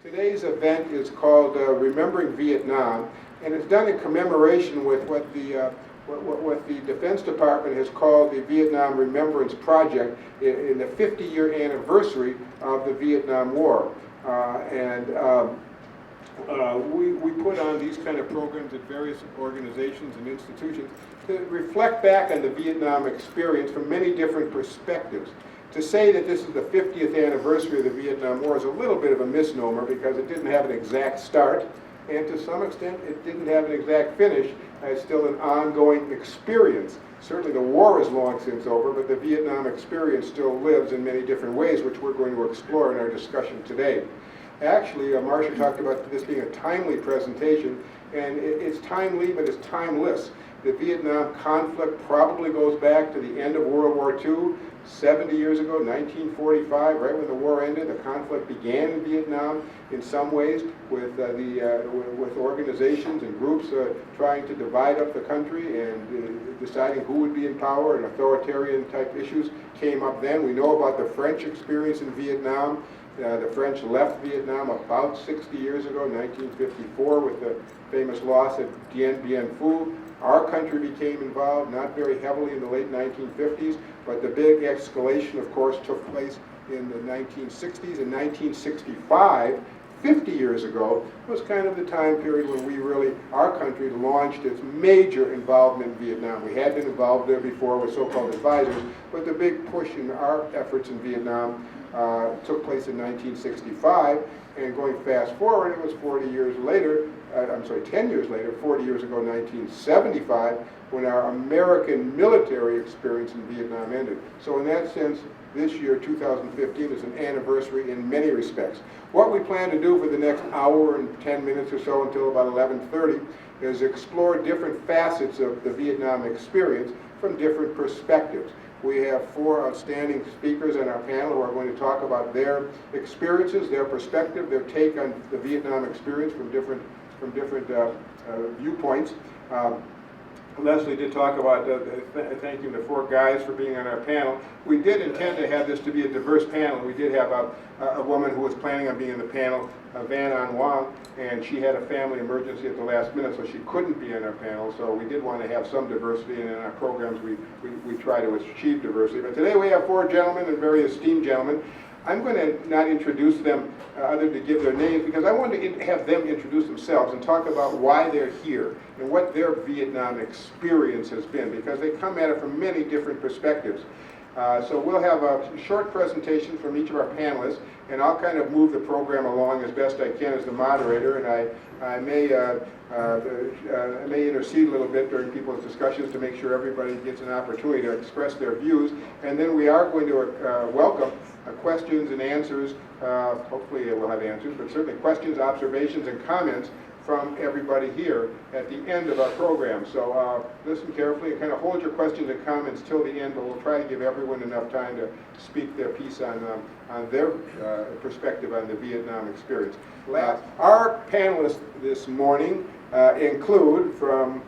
Today's event is called Remembering Vietnam, and it's done in commemoration with what the Defense Department has called the Vietnam Remembrance Project in the 50-year anniversary of the Vietnam War. We put on these kind of programs at various organizations and institutions to reflect back on the Vietnam experience from many different perspectives. To say that this is the 50th anniversary of the Vietnam War is a little bit of a misnomer because it didn't have an exact start, and to some extent it didn't have an exact finish. It's still an ongoing experience. Certainly the war is long since over, but the Vietnam experience still lives in many different ways, which we're going to explore in our discussion today. Actually, Marcia talked about this being a timely presentation, and it's timely, but it's timeless. The Vietnam conflict probably goes back to the end of World War II, 70 years ago, 1945, right when the war ended. The conflict began in Vietnam in some ways with organizations and groups trying to divide up the country and deciding who would be in power, and authoritarian type issues came up then. We know about the French experience in Vietnam. The French left Vietnam about 60 years ago, 1954, with the famous loss at Dien Bien Phu. Our country became involved, not very heavily in the late 1950s, but the big escalation, of course, took place in the 1960s. In 1965, 50 years ago, was kind of the time period when our country launched its major involvement in Vietnam. We had been involved there before with so-called advisors, but the big push in our efforts in Vietnam took place in 1965, and going fast forward, it was 10 years later, 40 years ago, 1975, when our American military experience in Vietnam ended. So in that sense, this year, 2015, is an anniversary in many respects. What we plan to do for the next hour and 10 minutes or so until about 11:30 is explore different facets of the Vietnam experience from different perspectives. We have 4 outstanding speakers on our panel who are going to talk about their experiences, their perspective, their take on the Vietnam experience from different viewpoints. Leslie did talk about thanking the 4 guys for being on our panel. We did intend to have this to be a diverse panel. We did have a woman who was planning on being in the panel, Van An Wang, and she had a family emergency at the last minute, so she couldn't be on our panel. So we did want to have some diversity, and in our programs we try to achieve diversity. But today we have 4 gentlemen, and very esteemed gentlemen. I'm going to not introduce them other than to give their names, because I wanted to have them introduce themselves and talk about why they're here and what their Vietnam experience has been, because they come at it from many different perspectives. So we'll have a short presentation from each of our panelists, and I'll kind of move the program along as best I can as the moderator, and I may intercede a little bit during people's discussions to make sure everybody gets an opportunity to express their views. And then we are going to welcome questions and answers. Hopefully we'll have answers, but certainly questions, observations, and comments from everybody here at the end of our program. So listen carefully and kind of hold your questions and comments till the end, but we'll try to give everyone enough time to speak their piece on their perspective on the Vietnam experience. Our panelists this morning include, from,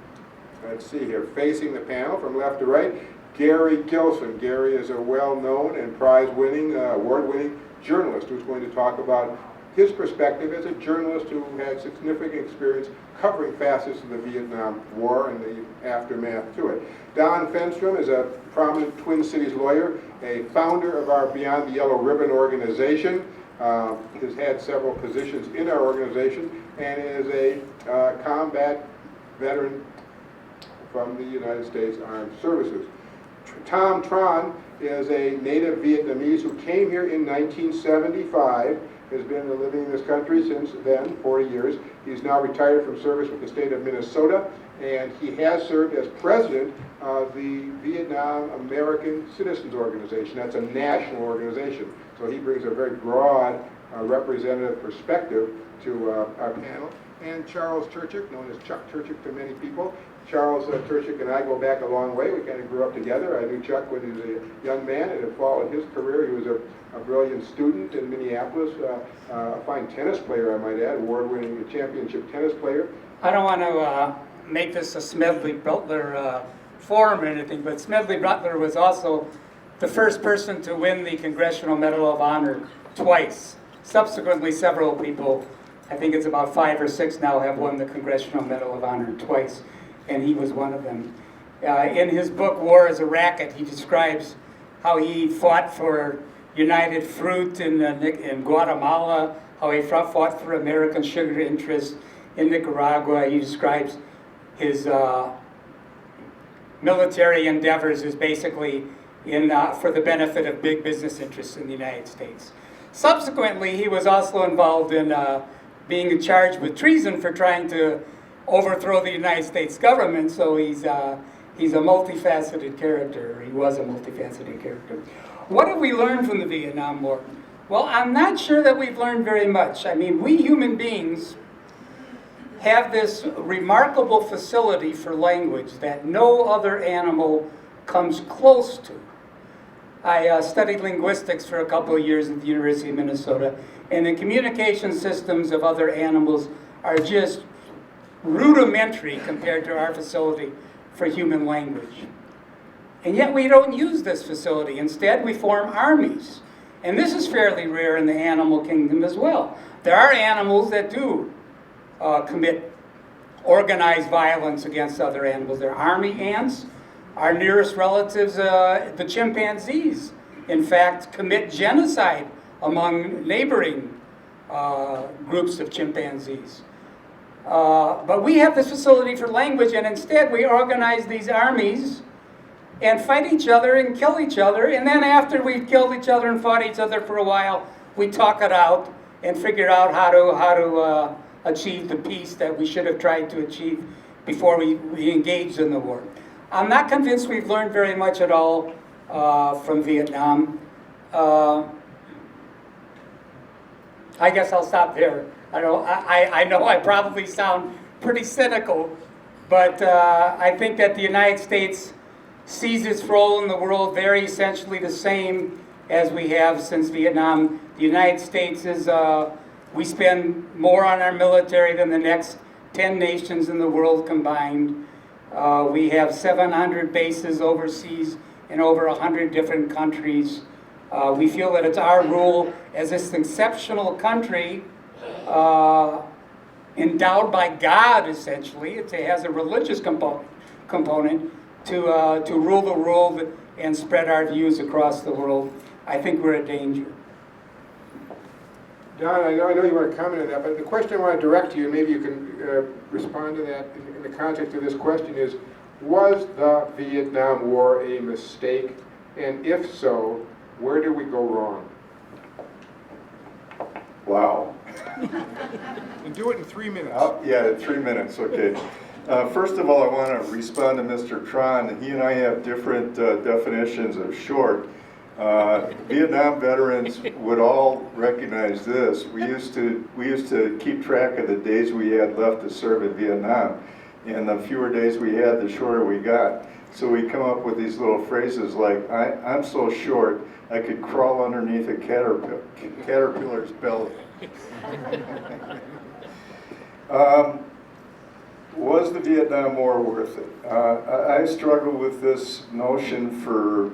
let's see here, facing the panel from left to right, Gary Gilson. Gary is a well-known and prize-winning, award-winning journalist who's going to talk about his perspective as a journalist who had significant experience covering facets of the Vietnam War and the aftermath to it. Don Fernstrom is a prominent Twin Cities lawyer, a founder of our Beyond the Yellow Ribbon organization, has had several positions in our organization, and is a combat veteran from the United States Armed Services. Tom Tran is a native Vietnamese who came here in 1975, has been living in this country since then, 40 years. He's now retired from service with the state of Minnesota, and he has served as president of the Vietnam American Citizens Organization. That's a national organization. So he brings a very broad representative perspective to our panel. And Charles Turchick, known as Chuck Turchick to many people. Charles Turchick and I go back a long way. We kind of grew up together. I knew Chuck when he was a young man, and had followed his career. He was a brilliant student in Minneapolis, a fine tennis player, I might add, award-winning championship tennis player. I don't want to make this a Smedley Butler forum or anything, but Smedley Butler was also the first person to win the Congressional Medal of Honor twice. Subsequently, several people, I think it's about 5 or 6 now, have won the Congressional Medal of Honor twice, and he was one of them. In his book, War is a Racket, he describes how he fought for United Fruit in Guatemala, how he fought for American sugar interests in Nicaragua. He describes his military endeavors as basically for the benefit of big business interests in the United States. Subsequently, he was also involved in being charged with treason for trying to overthrow the United States government, so he's a multifaceted character. He was a multifaceted character. What have we learned from the Vietnam War? Well, I'm not sure that we've learned very much. I mean, we human beings have this remarkable facility for language that no other animal comes close to. I studied linguistics for a couple of years at the University of Minnesota, and the communication systems of other animals are just rudimentary compared to our facility for human language. And yet we don't use this facility. Instead, we form armies. And this is fairly rare in the animal kingdom as well. There are animals that do commit organized violence against other animals. There are army ants. Our nearest relatives, the chimpanzees, in fact, commit genocide among neighboring groups of chimpanzees. But we have this facility for language, and instead we organize these armies and fight each other and kill each other, and then after we've killed each other and fought each other for a while, we talk it out and figure out how to achieve the peace that we should have tried to achieve before we engaged in the war. I'm not convinced we've learned very much at all from Vietnam. I guess I'll stop there. I know I probably sound pretty cynical, but I think that the United States sees its role in the world very essentially the same as we have since Vietnam. The United States is, we spend more on our military than the next 10 nations in the world combined. We have 700 bases overseas in over 100 different countries. We feel that it's our role as this exceptional country endowed by God, essentially. It has a religious component to rule the world and spread our views across the world. I think we're a danger. Don, I know you want to comment on that, but the question I want to direct to you, maybe you can respond to that in the context of this question, is, was the Vietnam War a mistake? And if so, where did we go wrong? Wow. And do it in 3 minutes. Yeah, 3 minutes, okay. First of all, I want to respond to Mr. Tran. He and I have different definitions of short. Vietnam veterans would all recognize this. We used to keep track of the days we had left to serve in Vietnam, and the fewer days we had, the shorter we got. So we come up with these little phrases like, I'm so short, I could crawl underneath a caterpillar's belly. Was the Vietnam War worth it? I struggled with this notion for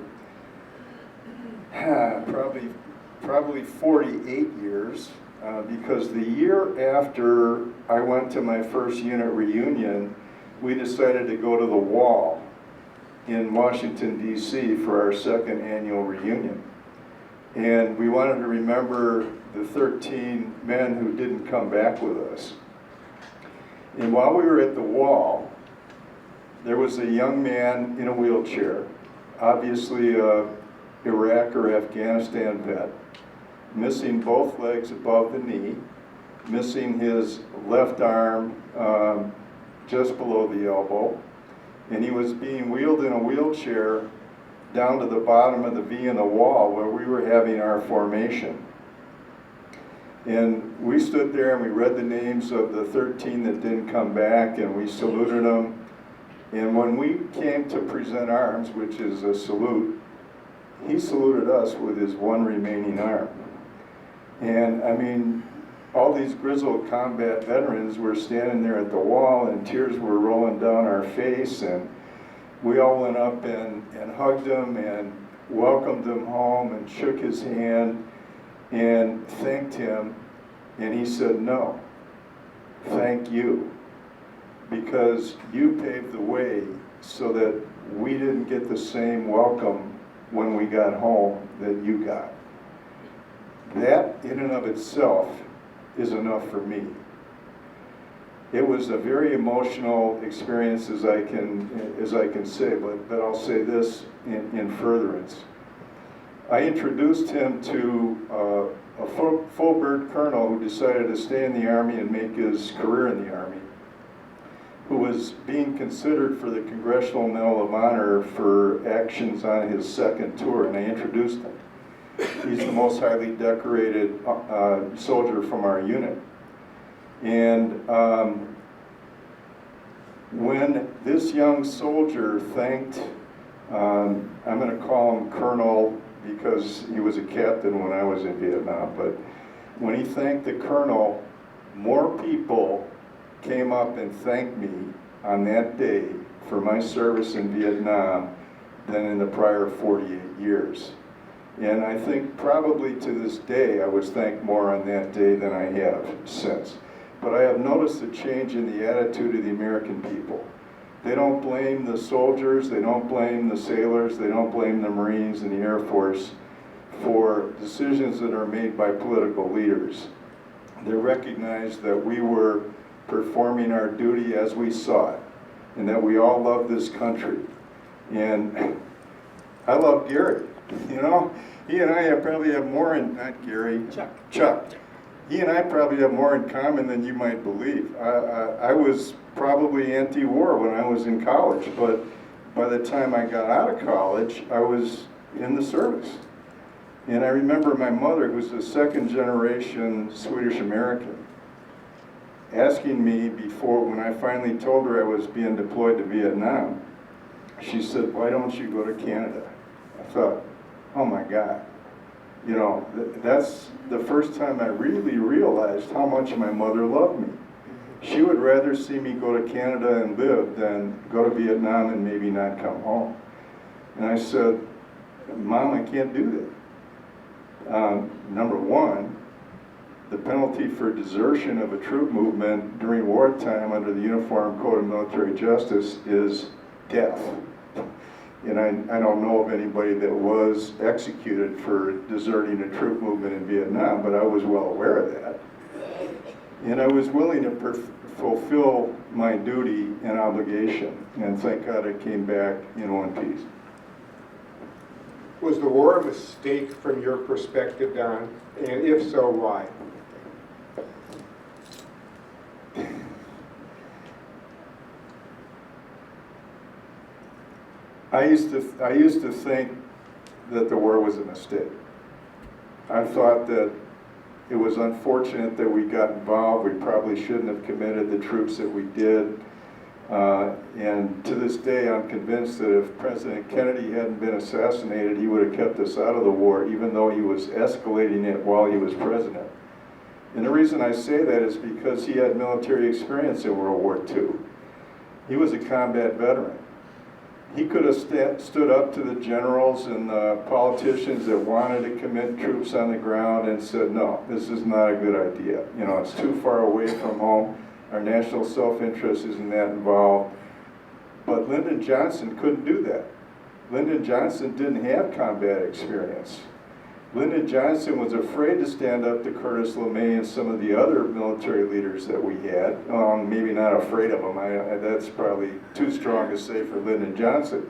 probably 48 years, because the year after I went to my first unit reunion, we decided to go to the Wall in Washington, D.C. for our second annual reunion. And we wanted to remember the 13 men who didn't come back with us. And while we were at the Wall, there was a young man in a wheelchair, obviously a Iraq or Afghanistan vet, missing both legs above the knee, missing his left arm just below the elbow, and he was being wheeled in a wheelchair down to the bottom of the V in the Wall where we were having our formation. And we stood there and we read the names of the 13 that didn't come back, and we saluted them. And when we came to present arms, which is a salute, he saluted us with his one remaining arm. And I mean, all these grizzled combat veterans were standing there at the Wall, and tears were rolling down our face, and we all went up and hugged him and welcomed him home and shook his hand. and thanked him, and he said, "No, thank you, because you paved the way so that we didn't get the same welcome when we got home that you got." That in and of itself is enough for me. It was a very emotional experience, as I can say, but I'll say this in furtherance. I introduced him to a full-bird colonel who decided to stay in the Army and make his career in the Army, who was being considered for the Congressional Medal of Honor for actions on his second tour, and I introduced him. He's the most highly decorated soldier from our unit. And when this young soldier thanked, I'm going to call him Colonel because he was a captain when I was in Vietnam, but when he thanked the colonel, more people came up and thanked me on that day for my service in Vietnam than in the prior 48 years. And I think probably to this day I was thanked more on that day than I have since. But I have noticed a change in the attitude of the American people. They don't blame the soldiers, they don't blame the sailors, they don't blame the Marines and the Air Force for decisions that are made by political leaders. They recognize that we were performing our duty as we saw it, and that we all love this country. And I love Gary, you know? He and I probably have more in, not Gary, Chuck. He and I probably have more in common than you might believe. I was probably anti-war when I was in college, but by the time I got out of college, I was in the service. And I remember my mother, who was a second-generation Swedish-American, asking me before, when I finally told her I was being deployed to Vietnam, she said, "Why don't you go to Canada?" I thought, oh my God. You know, that's the first time I really realized how much my mother loved me. She would rather see me go to Canada and live than go to Vietnam and maybe not come home. And I said, "Mom, I can't do that." Number one, the penalty for desertion of a troop movement during wartime under the Uniform Code of Military Justice is death. And I don't know of anybody that was executed for deserting a troop movement in Vietnam, but I was well aware of that. And I was willing to fulfill my duty and obligation, and thank God I came back in one piece. Was the war a mistake from your perspective, Don? And if so, why? I used to think that the war was a mistake. I thought that it was unfortunate that we got involved. We probably shouldn't have committed the troops that we did. And to this day, I'm convinced that if President Kennedy hadn't been assassinated, he would have kept us out of the war, even though he was escalating it while he was president. And the reason I say that is because he had military experience in World War II. He was a combat veteran. He could have stood up to the generals and the politicians that wanted to commit troops on the ground and said, "No, this is not a good idea. You know, it's too far away from home. Our national self-interest isn't that involved." But Lyndon Johnson couldn't do that. Lyndon Johnson didn't have combat experience. Lyndon Johnson was afraid to stand up to Curtis LeMay and some of the other military leaders that we had. Maybe not afraid of them. That's probably too strong to say for Lyndon Johnson.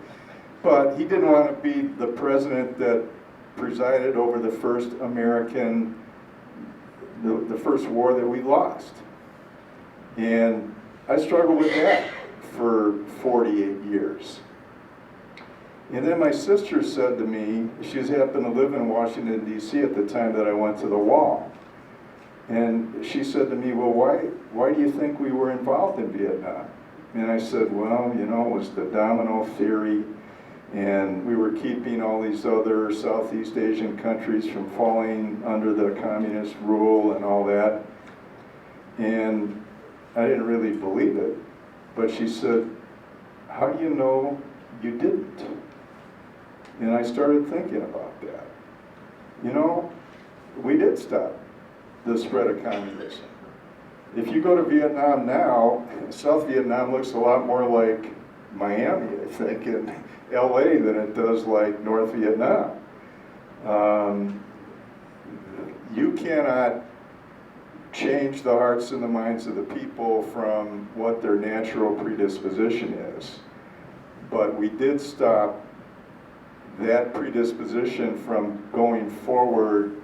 But he didn't want to be the president that presided over the first the first war that we lost. And I struggled with that for 48 years. And then my sister said to me, she happened to live in Washington, D.C. at the time that I went to the wall. And she said to me, "Well, why do you think we were involved in Vietnam?" And I said, "Well, you know, it was the domino theory, and we were keeping all these other Southeast Asian countries from falling under the communist rule and all that." And I didn't really believe it. But she said, "How do you know you didn't?" And I started thinking about that. You know, we did stop the spread of communism. If you go to Vietnam now, South Vietnam looks a lot more like Miami, I think, and LA than it does like North Vietnam. You cannot change the hearts and the minds of the people from what their natural predisposition is. But we did stop that predisposition from going forward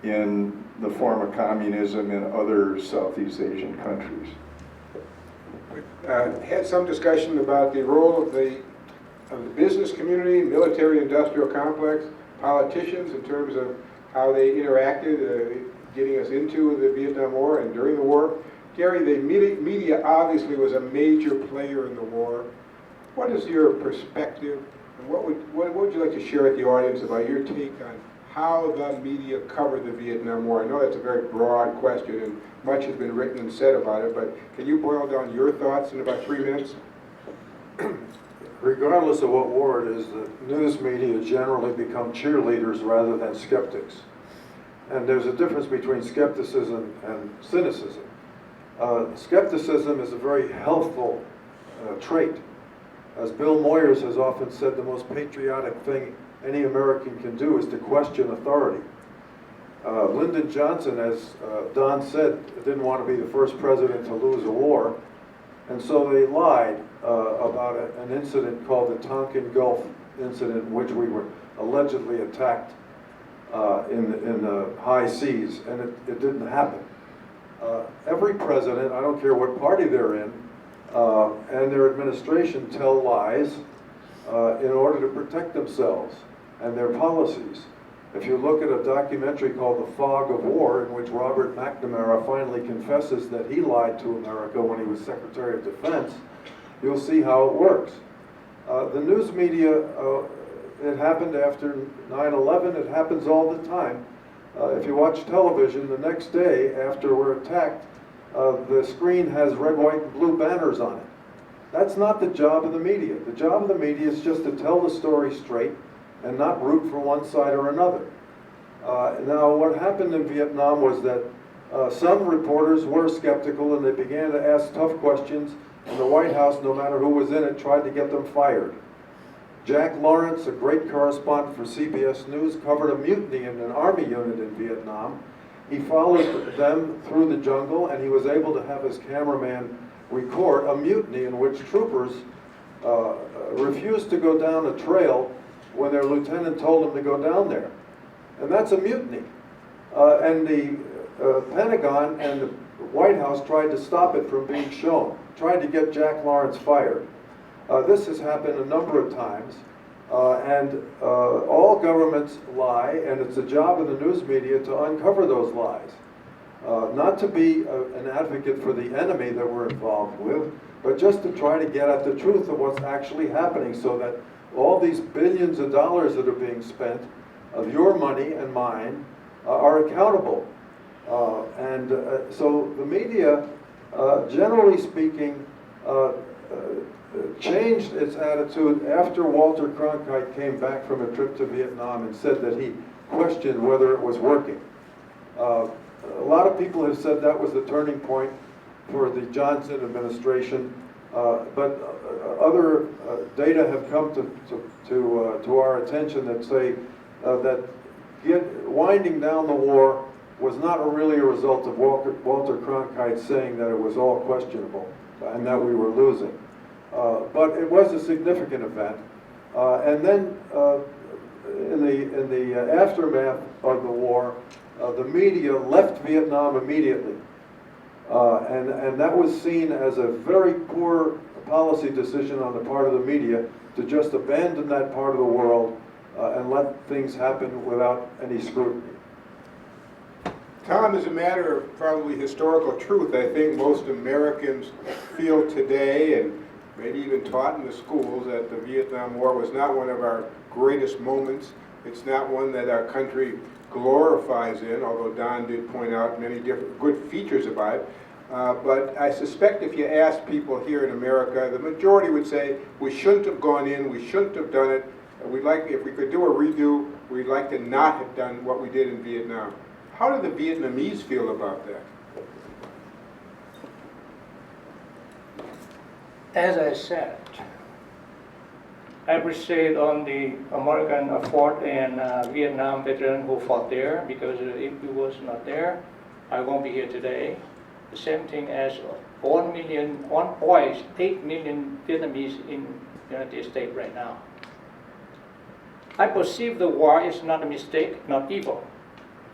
in the form of communism in other Southeast Asian countries. Had some discussion about the role of the business community, military-industrial complex, politicians in terms of how they interacted, getting us into the Vietnam War and during the war. Gary, the media obviously was a major player in the war. What is your perspective, and what would you like to share with the audience about your take on how the media covered the Vietnam War? I know that's a very broad question, and much has been written and said about it, but can you boil down your thoughts in about 3 minutes? Regardless of what war it is, the news media generally become cheerleaders rather than skeptics. And there's a difference between skepticism and cynicism. Skepticism is a very healthful trait. As Bill Moyers has often said, the most patriotic thing any American can do is to question authority. Lyndon Johnson, as Don said, didn't want to be the first president to lose a war, and so they lied about an incident called the Tonkin Gulf incident, in which we were allegedly attacked in the high seas, and it didn't happen. Every president, I don't care what party they're in, and their administration tell lies in order to protect themselves and their policies. If you look at a documentary called The Fog of War, in which Robert McNamara finally confesses that he lied to America when he was Secretary of Defense, you'll see how it works. The news media, it happened after 9/11, it happens all the time. If you watch television, the next day after we're attacked, the screen has red, white, and blue banners on it. That's not the job of the media. The job of the media is just to tell the story straight and not root for one side or another. Now, what happened in Vietnam was that some reporters were skeptical and they began to ask tough questions, and the White House, no matter who was in it, tried to get them fired. Jack Lawrence, a great correspondent for CBS News, covered a mutiny in an army unit in Vietnam. He followed them through the jungle, and he was able to have his cameraman record a mutiny in which troopers refused to go down a trail when their lieutenant told them to go down there. And that's a mutiny. And the Pentagon and the White House tried to stop it from being shown, tried to get Jack Lawrence fired. This has happened a number of times, and all governments lie, and it's the job of the news media to uncover those lies. Not to be an advocate for the enemy that we're involved with, but just to try to get at the truth of what's actually happening, so that all these billions of dollars that are being spent, of your money and mine, are accountable. So the media, generally speaking, changed its attitude after Walter Cronkite came back from a trip to Vietnam and said that he questioned whether it was working. A lot of people have said that was the turning point for the Johnson administration, but other data have come to our attention that say that winding down the war was not really a result of Walter Cronkite saying that it was all questionable and that we were losing. But it was a significant event. And then in the aftermath of the war, the media left Vietnam immediately. And that was seen as a very poor policy decision on the part of the media to just abandon that part of the world and let things happen without any scrutiny. Tom, as a matter of probably historical truth, I think most Americans feel today, and maybe even taught in the schools, that the Vietnam War was not one of our greatest moments. It's not one that our country glorifies in, although Don did point out many different good features about it. But I suspect if you ask people here in America, the majority would say we shouldn't have gone in, we shouldn't have done it. We'd like, if we could do a redo, we'd like to not have done what we did in Vietnam. How do the Vietnamese feel about that? As I said, I appreciate on the American effort and Vietnam veteran who fought there, because if he was not there, I won't be here today. The same thing as 1.8 million Vietnamese in the United States right now. I perceive the war is not a mistake, not evil,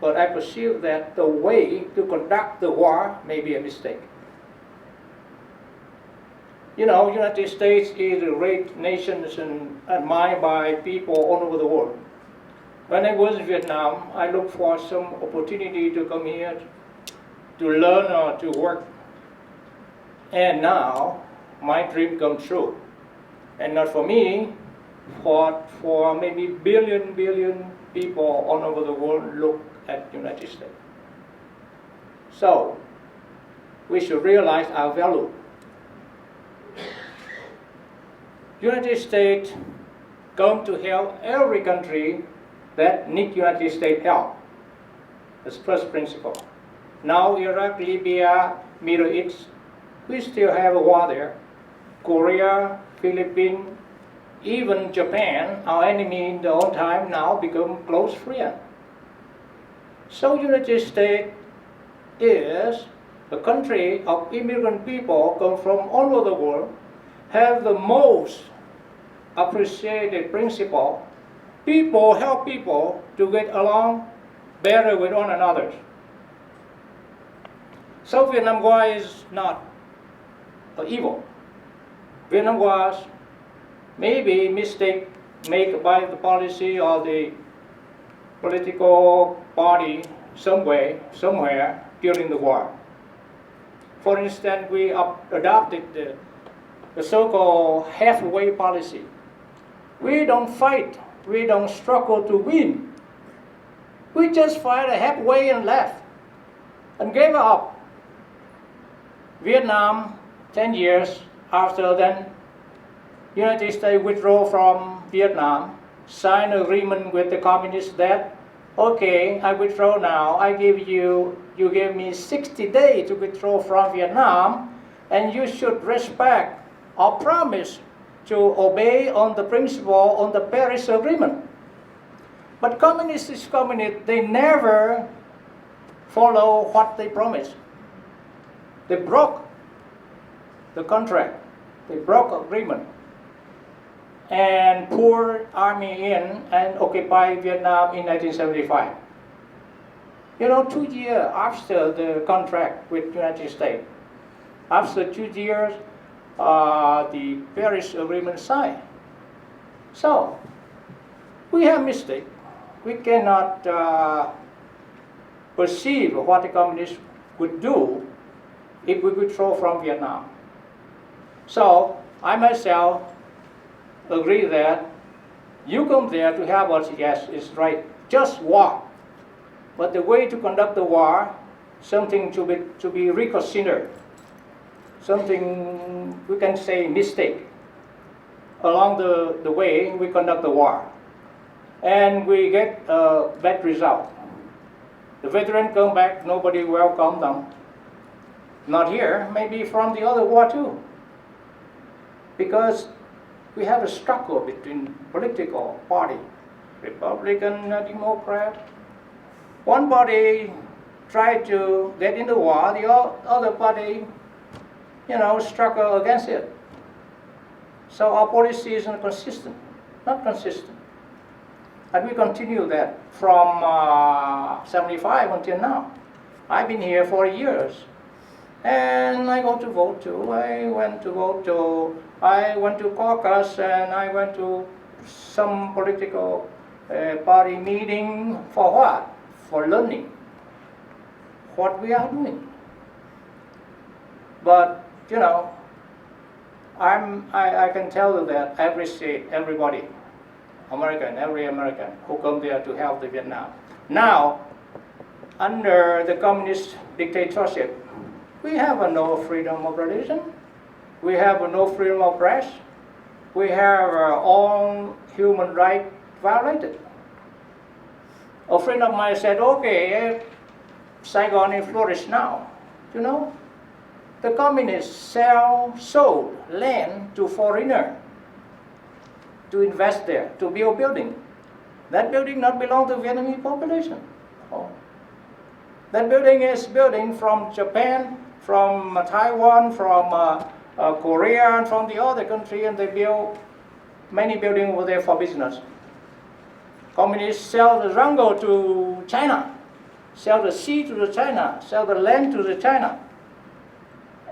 but I perceive that the way to conduct the war may be a mistake. You know, United States is a great nation and admired by people all over the world. When I was in Vietnam, I looked for some opportunity to come here to learn or to work. And now, my dream comes true. And not for me, for maybe billion people all over the world look at the United States. So, we should realize our value. United States come to help every country that needs United States help. That's first principle. Now Iraq, Libya, Middle East, we still have a war there. Korea, Philippines, even Japan, our enemy in the old time, now become close friend. So United States is a country of immigrant people come from all over the world, have the most appreciated principle. People help people to get along better with one another. So Vietnam War is not evil. Vietnam War maybe mistake made by the policy or the political party somewhere during the war. For instance, we adopted the so-called halfway policy. We don't fight, we don't struggle to win. We just fight halfway and left and gave up. Vietnam, 10 years after then, United States withdrew from Vietnam, signed an agreement with the communists that, okay, I withdraw now, you gave me 60 days to withdraw from Vietnam, and you should respect or promise to obey on the principle on the Paris Agreement. But communists, they never follow what they promised. They broke the contract, they broke agreement, and poured army in and occupied Vietnam in 1975. You know, 2 years after the contract with the United States, after 2 years, the Paris Agreement signed. So, we have mistake. We cannot perceive what the communists would do if we withdraw from Vietnam. So, I myself agree that you come there to help us, yes, it's right, just war. But the way to conduct the war, something to be reconsidered. Something we can say mistake along the way we conduct the war, and we get a bad result. The veterans come back, nobody welcome them. Not here, maybe from the other war too, because we have a struggle between political party, Republican, Democrat. One party tried to get in the war, the other party struggle against it. So our policy is not consistent. And we continue that from 75 until now. I've been here for years. And I go to vote too. I went to caucus, and I went to some political party meeting. For what? For learning what we are doing. But I can tell you that I appreciate everybody, every American who come there to help the Vietnam. Now, under the communist dictatorship, we have no freedom of religion, we have no freedom of press, we have our own human rights violated. A friend of mine said, okay, Saigon is flourished now. You know, the communists sold land to foreigners to invest there, to build building. That building not belong to Vietnamese population. Oh. That building is building from Japan, from Taiwan, from Korea, and from the other country, and they build many buildings over there for business. Communists sell the jungle to China, sell the sea to the China, sell the land to the China.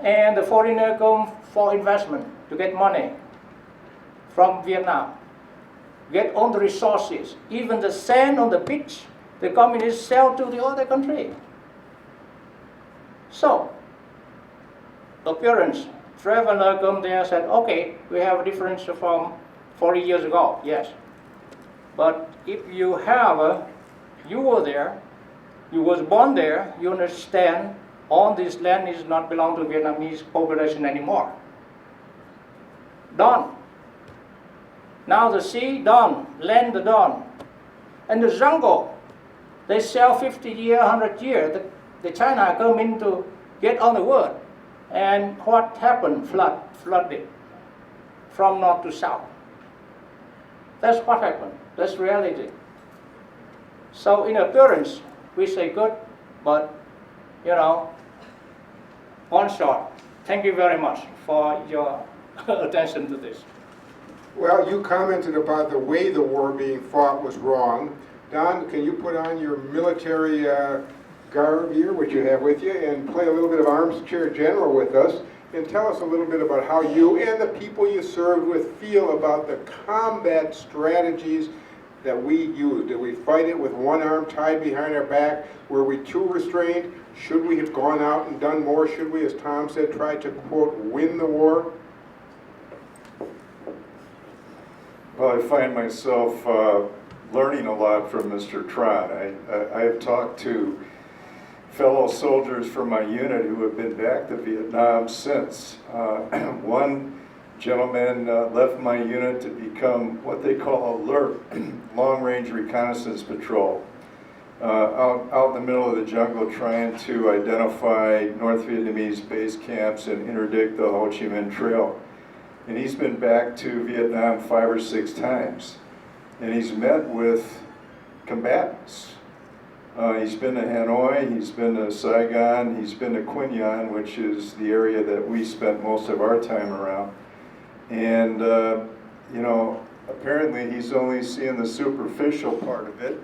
And the foreigner come for investment to get money from Vietnam, get all the resources, even the sand on the beach, the communists sell to the other country. So, appearance, traveler come there and said, okay, we have a difference from 40 years ago, yes. But if you have, you were there, you was born there, you understand all this land is not belong to Vietnamese population anymore. Done. Now the sea, done. Land, done. And the jungle, they sell 50 years, 100 years. The China come in to get on the world. And what happened? Flooded from north to south. That's what happened. That's reality. So in appearance, we say good, but you know, on short. Thank you very much for your attention to this. Well, you commented about the way the war being fought was wrong. Don, can you put on your military garb here, which you have with you, and play a little bit of arms chair general with us, and tell us a little bit about how you and the people you served with feel about the combat strategies that we used. Did we fight it with one arm tied behind our back? Were we too restrained? Should we have gone out and done more? Should we, as Tom said, try to, quote, win the war? Well, I find myself learning a lot from Mr. Tran. I have talked to fellow soldiers from my unit who have been back to Vietnam since. One gentleman left my unit to become what they call alert, long-range reconnaissance patrol, out in the middle of the jungle trying to identify North Vietnamese base camps and interdict the Ho Chi Minh Trail. And he's been back to Vietnam 5 or 6 times. And he's met with combatants. He's been to Hanoi, he's been to Saigon, he's been to Quy Nhon, which is the area that we spent most of our time around. And, you know, apparently he's only seeing the superficial part of it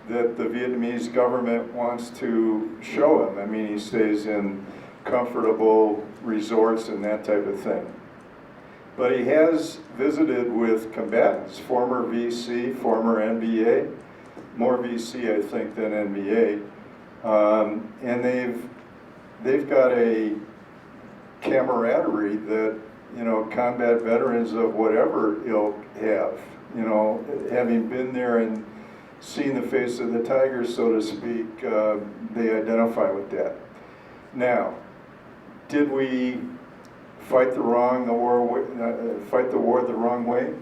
that the Vietnamese government wants to show him. I mean, he stays in comfortable resorts and that type of thing. But he has visited with combatants, former VC, former NBA, more VC, I think, than NBA. And they've got a camaraderie that, you know, combat veterans of whatever ilk have. You know, having been there and seen the face of the tiger, so to speak, they identify with that. Now, did we fight the war the wrong way?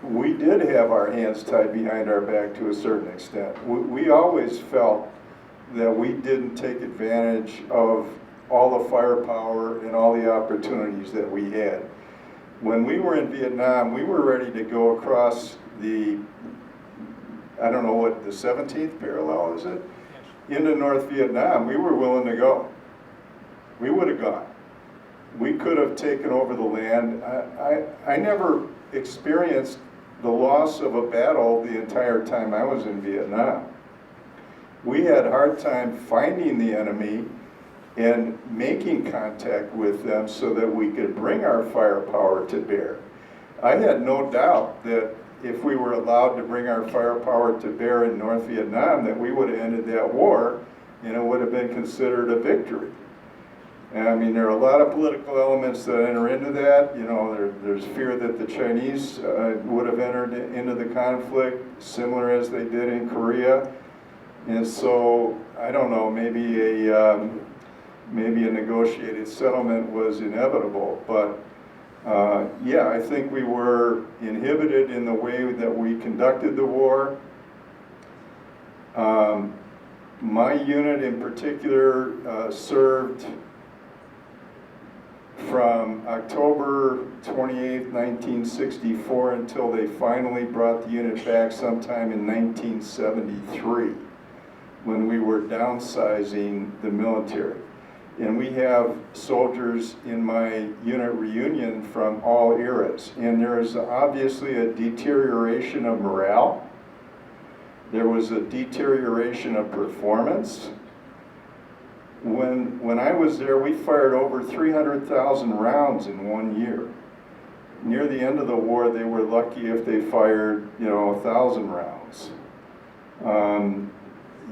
We did have our hands tied behind our back to a certain extent. We always felt that we didn't take advantage of all the firepower and all the opportunities that we had. When we were in Vietnam, we were ready to go across the, I don't know what, the 17th parallel, is it? Yes. Into North Vietnam. We were willing to go. We would have gone. We could have taken over the land. I never experienced the loss of a battle the entire time I was in Vietnam. We had a hard time finding the enemy and making contact with them so that we could bring our firepower to bear. I had no doubt that if we were allowed to bring our firepower to bear in North Vietnam, that we would have ended that war and it would have been considered a victory. And I mean, there are a lot of political elements that enter into that. You know, there's fear that the Chinese would have entered into the conflict, similar as they did in Korea. And so, I don't know, maybe a negotiated settlement was inevitable. But yeah, I think we were inhibited in the way that we conducted the war. My unit in particular served from October 28, 1964 until they finally brought the unit back sometime in 1973 when we were downsizing the military. And we have soldiers in my unit reunion from all eras. And there is obviously a deterioration of morale. There was a deterioration of performance. When I was there, we fired over 300,000 rounds in 1 year. Near the end of the war, they were lucky if they fired, 1,000 rounds.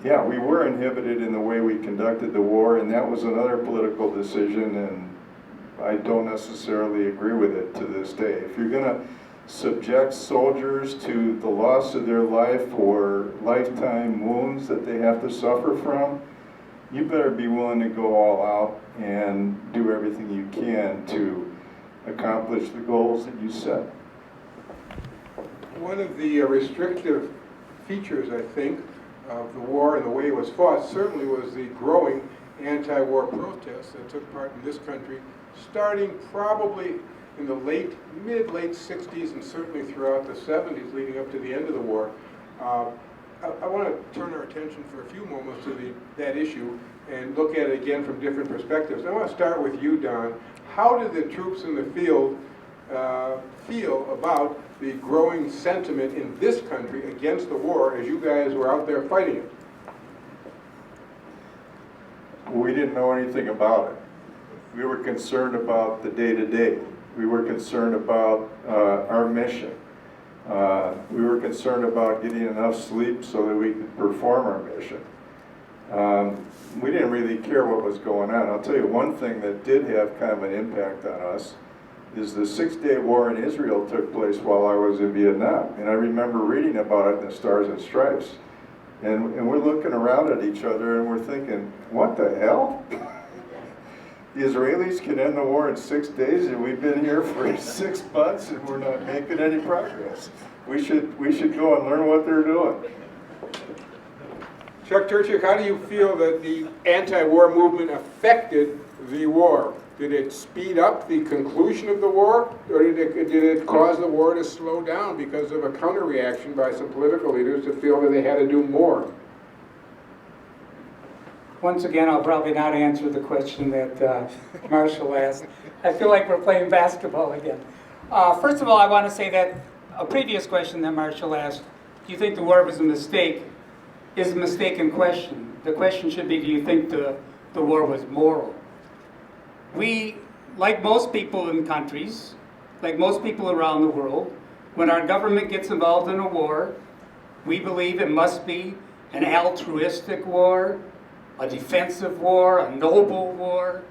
Yeah, we were inhibited in the way we conducted the war, and that was another political decision, and I don't necessarily agree with it to this day. If you're going to subject soldiers to the loss of their life or lifetime wounds that they have to suffer from, you better be willing to go all out and do everything you can to accomplish the goals that you set. One of the restrictive features, I think, of the war and the way it was fought certainly was the growing anti-war protests that took part in this country, starting probably in the mid-late 60s and certainly throughout the 70s leading up to the end of the war. I want to turn our attention for a few moments to that issue and look at it again from different perspectives. I want to start with you, Don. How did the troops in the field feel about the growing sentiment in this country against the war as you guys were out there fighting it? We didn't know anything about it. We were concerned about the day-to-day. We were concerned about our mission. We were concerned about getting enough sleep so that we could perform our mission. We didn't really care what was going on. I'll tell you one thing that did have kind of an impact on us is the 6-Day War in Israel took place while I was in Vietnam. And I remember reading about it in the Stars and Stripes. And we're looking around at each other and we're thinking, what the hell? The Israelis can end the war in 6 days and we've been here for 6 months and we're not making any progress. We should go and learn what they're doing. Chuck Turchick, how do you feel that the anti-war movement affected the war? Did it speed up the conclusion of the war, or did it cause the war to slow down because of a counter-reaction by some political leaders to feel that they had to do more? Once again, I'll probably not answer the question that Marshall asked. I feel like we're playing basketball again. First of all, I want to say that a previous question that Marshall asked, do you think the war was a mistake, is a mistaken question. The question should be, do you think the war was moral? We, like most people in countries, like most people around the world, when our government gets involved in a war, we believe it must be an altruistic war, a defensive war, a noble war,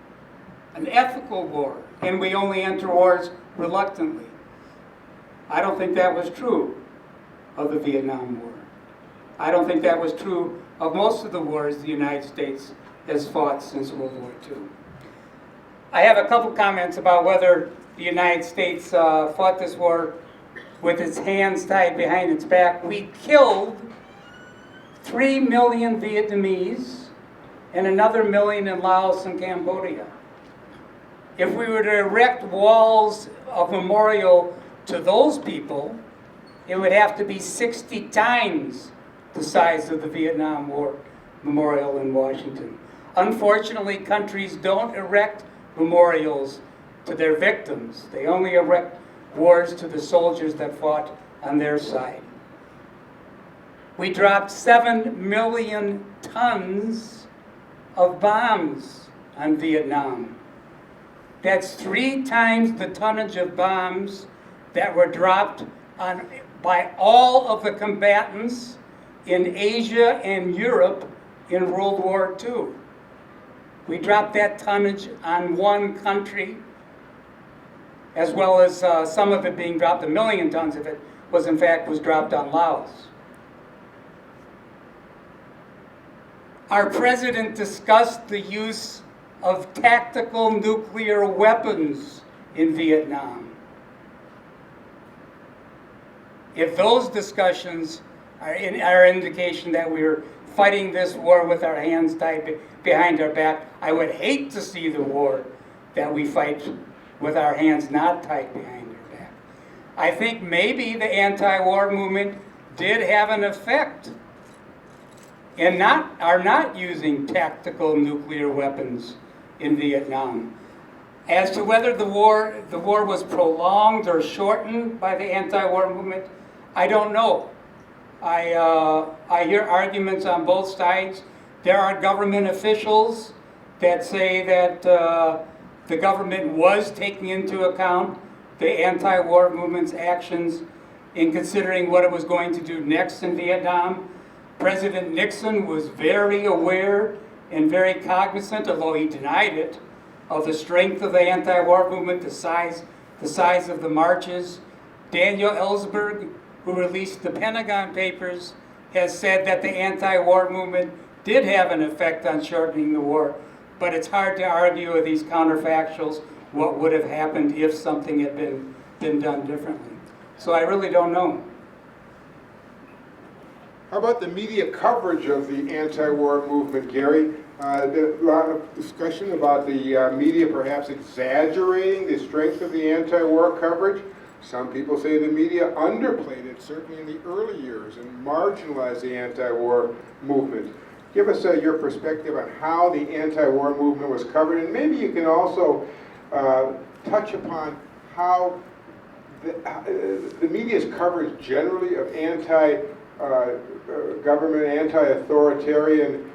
an ethical war, and we only enter wars reluctantly. I don't think that was true of the Vietnam War. I don't think that was true of most of the wars the United States has fought since World War II. I have a couple comments about whether the United States fought this war with its hands tied behind its back. We killed 3 million Vietnamese and another million in Laos and Cambodia. If we were to erect walls of memorial to those people, it would have to be 60 times the size of the Vietnam War memorial in Washington. Unfortunately, countries don't erect memorials to their victims. They only erect wars to the soldiers that fought on their side. We dropped 7 million tons of bombs on Vietnam. That's 3 times the tonnage of bombs that were dropped by all of the combatants in Asia and Europe in World War II. We dropped that tonnage on one country, as well as some of it being dropped. 1 million tons of it was dropped on Laos. Our president discussed the use of tactical nuclear weapons in Vietnam. If those discussions are indication that we were fighting this war with our hands tied behind our back. I would hate to see the war that we fight with our hands not tied behind our back. I think maybe the anti-war movement did have an effect in are not using tactical nuclear weapons in Vietnam. As to whether the war was prolonged or shortened by the anti-war movement, I don't know. I hear arguments on both sides. There are government officials that say that the government was taking into account the anti-war movement's actions in considering what it was going to do next in Vietnam. President Nixon was very aware and very cognizant, although he denied it, of the strength of the anti-war movement, the size of the marches. Daniel Ellsberg, who released the Pentagon Papers, has said that the anti-war movement did have an effect on shortening the war, but it's hard to argue with these counterfactuals what would have happened if something had been done differently. So I really don't know. How about the media coverage of the anti-war movement, Gary? There's a lot of discussion about the media perhaps exaggerating the strength of the anti-war coverage. Some people say the media underplayed it, certainly in the early years, and marginalized the anti-war movement. Give us your perspective on how the anti-war movement was covered, and maybe you can also touch upon how the media's coverage generally of anti-government, anti-authoritarian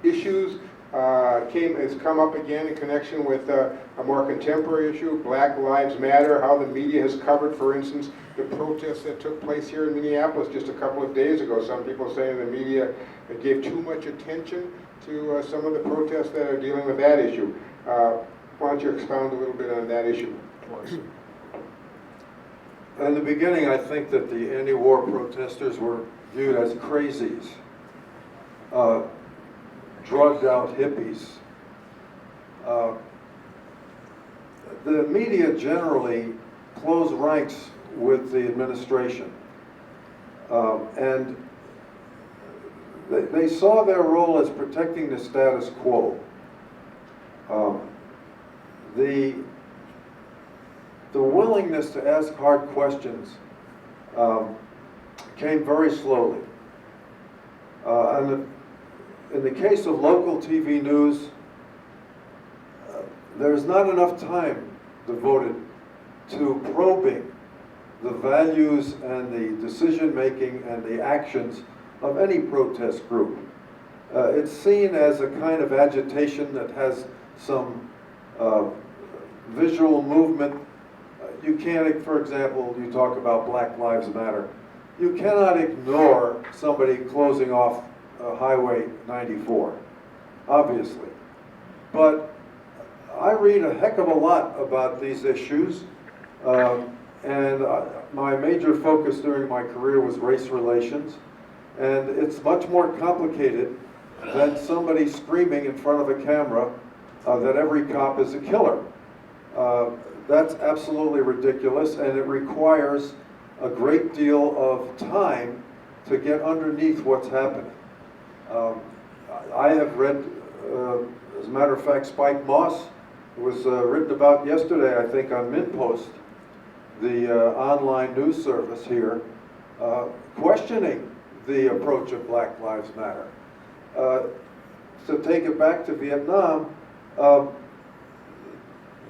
issues has come up again in connection with a more contemporary issue, Black Lives Matter, how the media has covered, for instance, the protests that took place here in Minneapolis just a couple of days ago. Some people saying the media gave too much attention to some of the protests that are dealing with that issue. Why don't you expound a little bit on that issue for us? In the beginning, I think that the anti-war protesters were viewed as crazies, drugged out hippies. The media generally closed ranks with the administration, and they saw their role as protecting the status quo. The willingness to ask hard questions came very slowly. And in the case of local TV news, there's not enough time devoted to probing the values and the decision-making and the actions of any protest group. It's seen as a kind of agitation that has some visual movement. You can't, for example, you talk about Black Lives Matter. You cannot ignore somebody closing off Highway 94, obviously. But I read a heck of a lot about these issues, and my major focus during my career was race relations, and it's much more complicated than somebody screaming in front of a camera that every cop is a killer. That's absolutely ridiculous, and it requires a great deal of time to get underneath what's happening. I have read, as a matter of fact, Spike Moss was written about yesterday, I think, on MinPost, the online news service here, questioning the approach of Black Lives Matter. To take it back to Vietnam,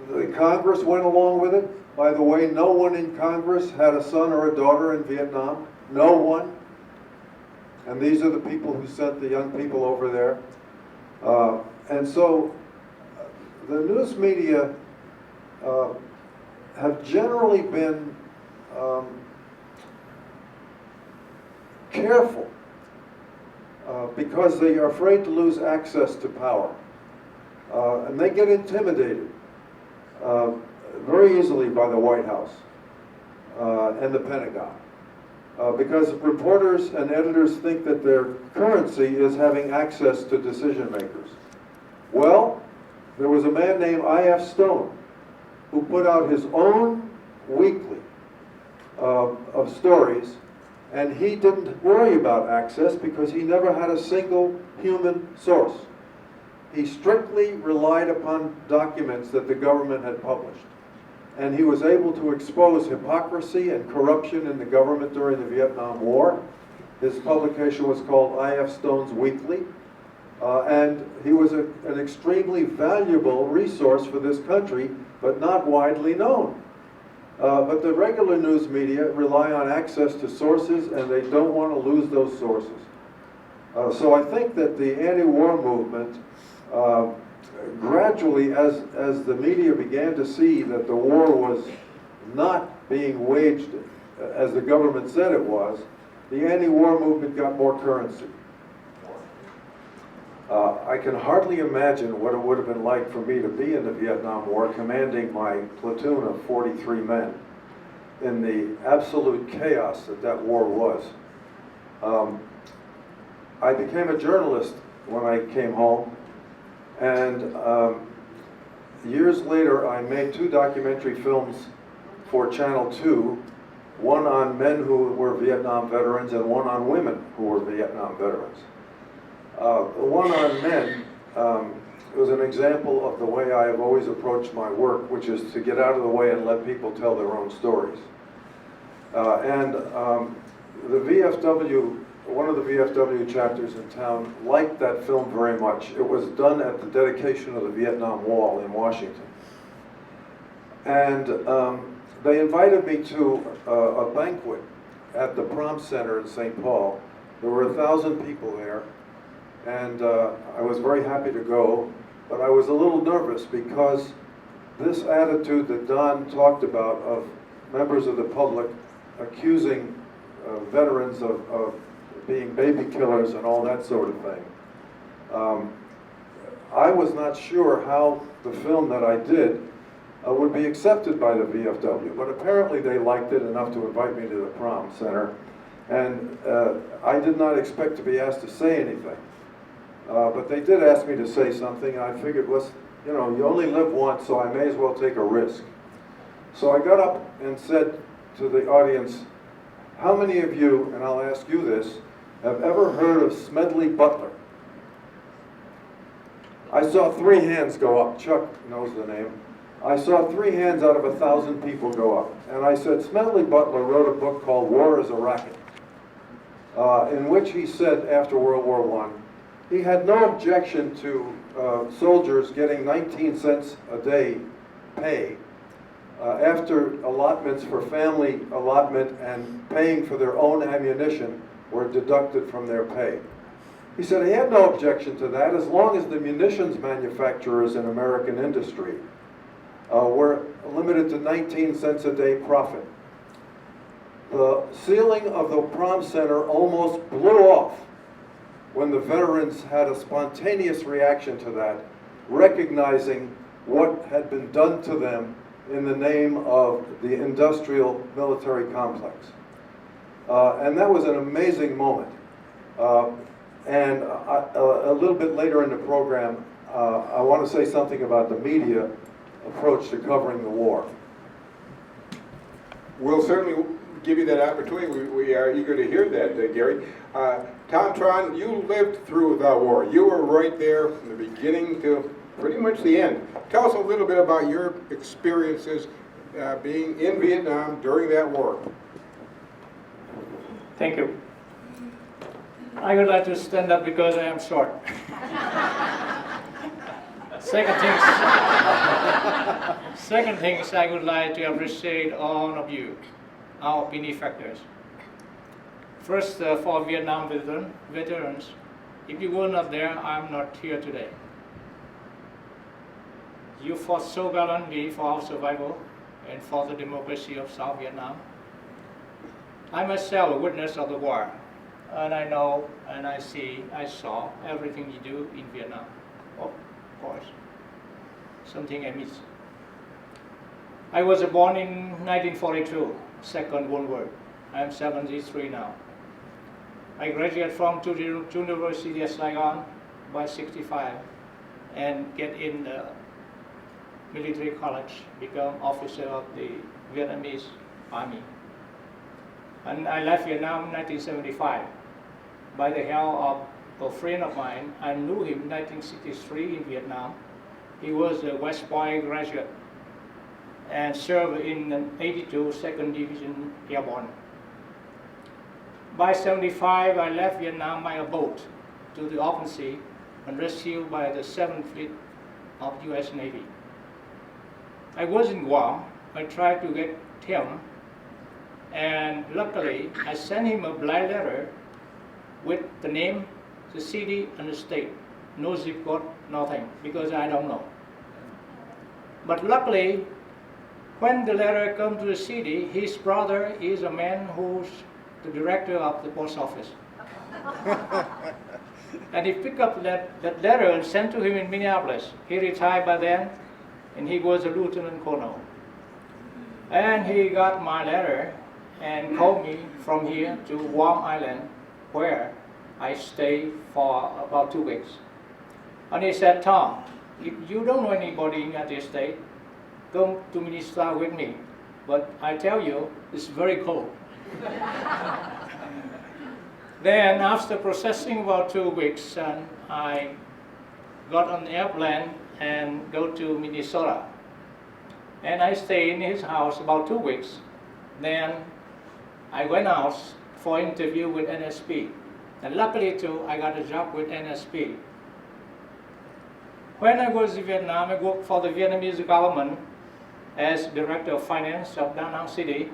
the Congress went along with it. By the way, no one in Congress had a son or a daughter in Vietnam. No one. And these are the people who sent the young people over there. And so the news media have generally been careful because they are afraid to lose access to power. And they get intimidated very easily by the White House and the Pentagon. Because reporters and editors think that their currency is having access to decision makers. Well, there was a man named I.F. Stone who put out his own weekly of stories And he didn't worry about access because he never had a single human source. He strictly relied upon documents that the government had published. And he was able to expose hypocrisy and corruption in the government during the Vietnam War. His publication was called I.F. Stone's Weekly. And he was an extremely valuable resource for this country, but not widely known. But the regular news media rely on access to sources, and they don't want to lose those sources. So I think that the anti-war movement, gradually, as the media began to see that the war was not being waged as the government said it was, the anti-war movement got more currency. I can hardly imagine what it would have been like for me to be in the Vietnam War commanding my platoon of 43 men in the absolute chaos that that war was. I became a journalist when I came home, and years later I made 2 documentary films for Channel 2, one on men who were Vietnam veterans and one on women who were Vietnam veterans. The one on men was an example of the way I have always approached my work, which is to get out of the way and let people tell their own stories. The VFW, one of the VFW chapters in town, liked that film very much. It was done at the dedication of the Vietnam Wall in Washington. And they invited me to a banquet at the Prom Center in St. Paul. There were 1,000 people there. And I was very happy to go, but I was a little nervous because this attitude that Don talked about of members of the public accusing veterans of being baby killers and all that sort of thing. I was not sure how the film that I did would be accepted by the VFW, but apparently they liked it enough to invite me to the Prom Center, and I did not expect to be asked to say anything. But they did ask me to say something, and I figured, you know, you only live once, so I may as well take a risk. So I got up and said to the audience, how many of you, and I'll ask you this, have ever heard of Smedley Butler? I saw 3 hands go up. Chuck knows the name. I saw 3 hands out of 1,000 people go up. And I said, Smedley Butler wrote a book called War is a Racket, in which he said after World War I, he had no objection to soldiers getting 19 cents a day pay after allotments for family allotment and paying for their own ammunition were deducted from their pay. He said he had no objection to that as long as the munitions manufacturers in American industry were limited to 19 cents a day profit. The ceiling of the Prom Center almost blew off when the veterans had a spontaneous reaction to that, recognizing what had been done to them in the name of the industrial military complex. And that was an amazing moment. And a little bit later in the program, I want to say something about the media approach to covering the war. We'll certainly give you that opportunity. We are eager to hear that, Gary. Tom Tran, you lived through the war. You were right there from the beginning to pretty much the end. Tell us a little bit about your experiences being in Vietnam during that war. Thank you. I would like to stand up because I am short. Second things I would like to appreciate all of you, our benefactors. First, for Vietnam veterans, if you were not there, I'm not here today. You fought so valiantly for our survival and for the democracy of South Vietnam. I myself a witness of the war, and I know and I saw everything you do in Vietnam. Of course, something I miss. I was born in 1942, Second World War. I'm 73 now. I graduated from University of Saigon by 65 and get in the military college, become officer of the Vietnamese army. And I left Vietnam in 1975 by the help of a friend of mine. I knew him in 1963 in Vietnam. He was a West Point graduate and served in 82 2nd Division Airborne. By 75, I left Vietnam by a boat to the open sea and rescued by the 7th Fleet of U.S. Navy. I was in Guam. I tried to get him, and luckily I sent him a blind letter with the name, the city, and the state. No zip code, nothing, because I don't know. But luckily, when the letter came to the city, his brother is a man who's the director of the post office. And he picked up that letter and sent to him in Minneapolis. He retired by then, and he was a lieutenant colonel. And he got my letter and called me from here to Guam Island, where I stayed for about 2 weeks. And he said, Tom, if you don't know anybody in the United States, come to Minnesota with me. But I tell you, it's very cold. Then after processing about 2 weeks, I got on the airplane and go to Minnesota. And I stayed in his house about 2 weeks. Then I went out for an interview with NSP. And luckily too, I got a job with NSP. When I was in Vietnam, I worked for the Vietnamese government as Director of Finance of Da Nang City.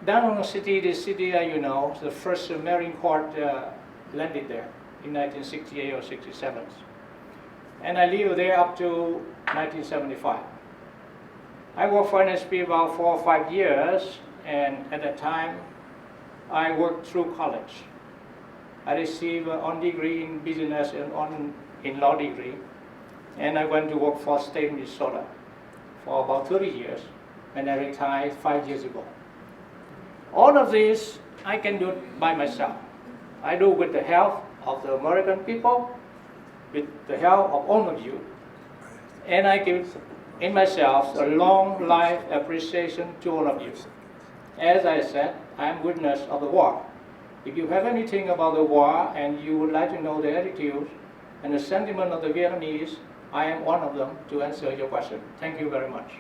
Da Nang City, the city you know, the first Marine Corps landed there in 1968 or 67. And I lived there up to 1975. I worked for NSP about 4 or 5 years, and at that time, I worked through college. I received an degree in business and in law degree, and I went to work for state Minnesota for about 30 years, and I retired 5 years ago. All of this, I can do by myself. I do with the help of the American people, with the help of all of you, and I give in myself a long life appreciation to all of you. As I said, I am witness of the war. If you have anything about the war and you would like to know the attitude and the sentiment of the Vietnamese, I am one of them to answer your question. Thank you very much.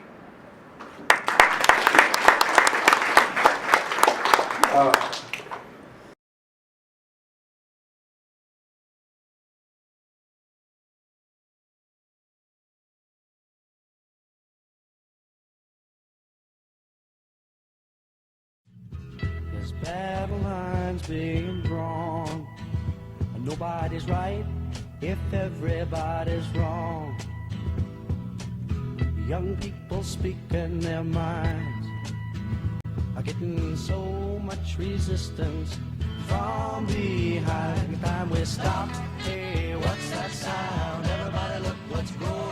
There's battle lines being drawn, and nobody's right if everybody's wrong. Young people speaking their minds are getting so much resistance from behind. Time we stop. Hey, what's that sound? Everybody look what's going